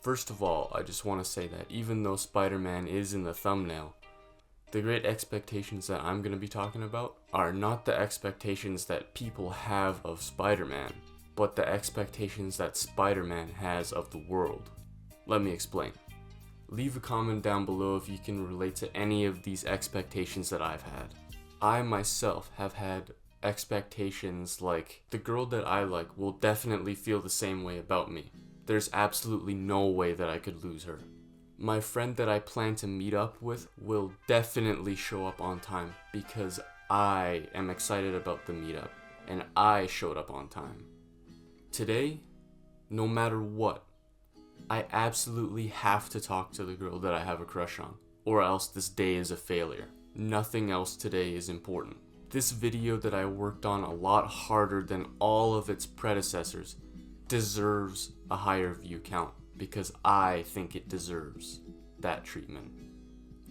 First of all, I just want to say that even though Spider-Man is in the thumbnail, the great expectations that I'm going to be talking about are not the expectations that people have of Spider-Man, but the expectations that Spider-Man has of the world. Let me explain. Leave a comment down below if you can relate to any of these expectations that I've had. I myself have had expectations like the girl that I like will definitely feel the same way about me. There's absolutely no way that I could lose her. My friend that I plan to meet up with will definitely show up on time because I am excited about the meetup and I showed up on time. Today, no matter what, I absolutely have to talk to the girl that I have a crush on, or else this day is a failure. Nothing else today is important. This video that I worked on a lot harder than all of its predecessors deserves a higher view count because I think it deserves that treatment.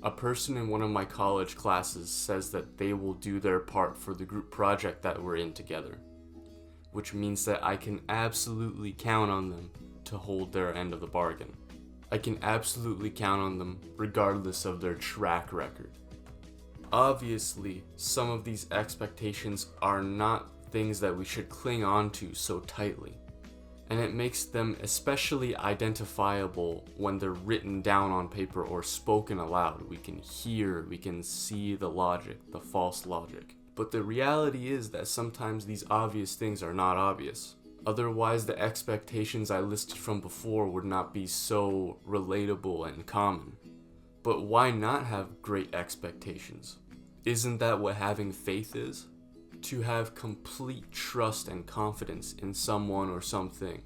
A person in one of my college classes says that they will do their part for the group project that we're in together, which means that I can absolutely count on them to hold their end of the bargain. I can absolutely count on them regardless of their track record. Obviously, some of these expectations are not things that we should cling on to so tightly, and it makes them especially identifiable when they're written down on paper or spoken aloud. We can hear, we can see the logic, the false logic. But the reality is that sometimes these obvious things are not obvious. Otherwise, the expectations I listed from before would not be so relatable and common. But why not have great expectations? Isn't that what having faith is? To have complete trust and confidence in someone or something.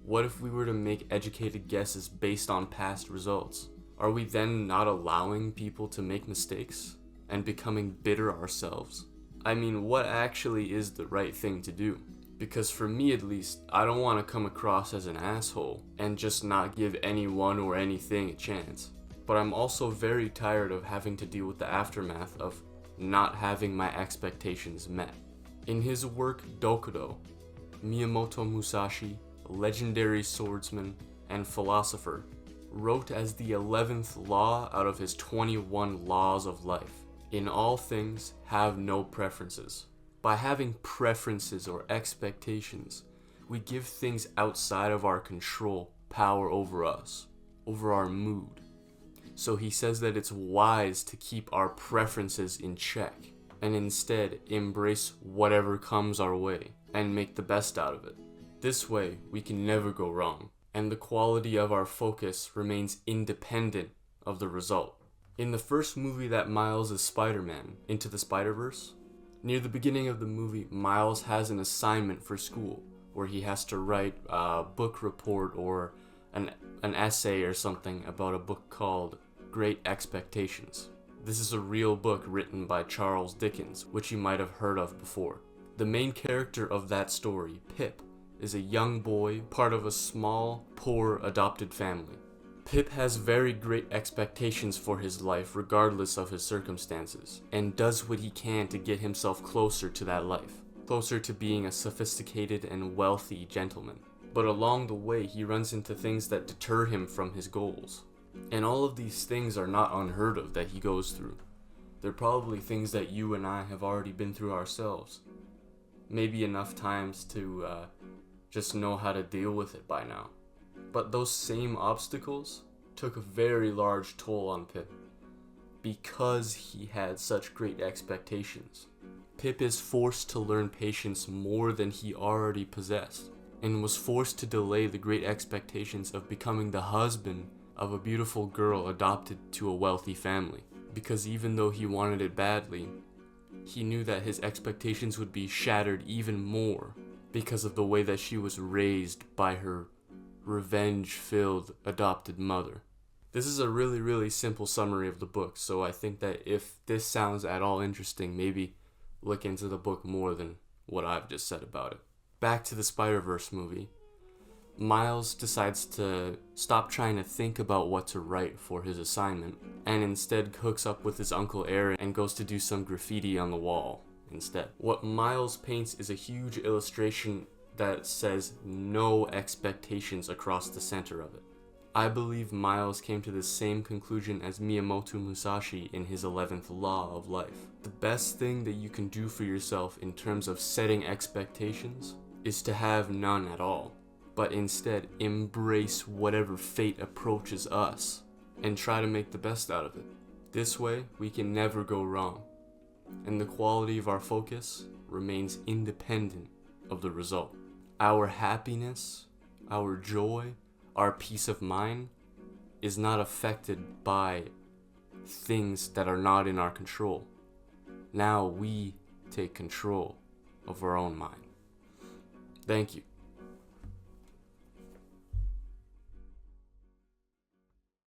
What if we were to make educated guesses based on past results? Are we then not allowing people to make mistakes and becoming bitter ourselves? I mean, what actually is the right thing to do? Because for me at least, I don't want to come across as an asshole and just not give anyone or anything a chance. But I'm also very tired of having to deal with the aftermath of not having my expectations met. In his work Dokudo, Miyamoto Musashi, a legendary swordsman and philosopher, wrote as the 11th law out of his 21 laws of life: in all things, have no preferences. By having preferences or expectations, we give things outside of our control power over us, over our mood. So he says that it's wise to keep our preferences in check and instead embrace whatever comes our way and make the best out of it. This way, we can never go wrong, and the quality of our focus remains independent of the result. In the first movie that Miles is Spider-Man, Into the Spider-Verse, near the beginning of the movie, Miles has an assignment for school where he has to write a book report or an essay or something about a book called Great Expectations. This is a real book written by Charles Dickens, which you might have heard of before. The main character of that story, Pip, is a young boy, part of a small, poor, adopted family. Pip has very great expectations for his life regardless of his circumstances, and does what he can to get himself closer to that life, closer to being a sophisticated and wealthy gentleman. But along the way, he runs into things that deter him from his goals. And all of these things are not unheard of that he goes through. They're probably things that you and I have already been through ourselves. Maybe enough times to just know how to deal with it by now. But those same obstacles took a very large toll on Pip because he had such great expectations. Pip is forced to learn patience more than he already possessed, and was forced to delay the great expectations of becoming the husband of a beautiful girl adopted to a wealthy family. Because even though he wanted it badly, he knew that his expectations would be shattered even more because of the way that she was raised by her revenge-filled adopted mother. This is a really simple summary of the book, so I think that if this sounds at all interesting, maybe look into the book more than what I've just said about it. Back to the Spider-Verse movie. Miles decides to stop trying to think about what to write for his assignment, and instead hooks up with his Uncle Aaron and goes to do some graffiti on the wall instead. What Miles paints is a huge illustration that says no expectations across the center of it. I believe Miles came to the same conclusion as Miyamoto Musashi in his 11th law of life. The best thing that you can do for yourself in terms of setting expectations is to have none at all, but instead embrace whatever fate approaches us and try to make the best out of it. This way, we can never go wrong, and the quality of our focus remains independent of the result. Our happiness, our joy, our peace of mind is not affected by things that are not in our control. Now we take control of our own mind. Thank you.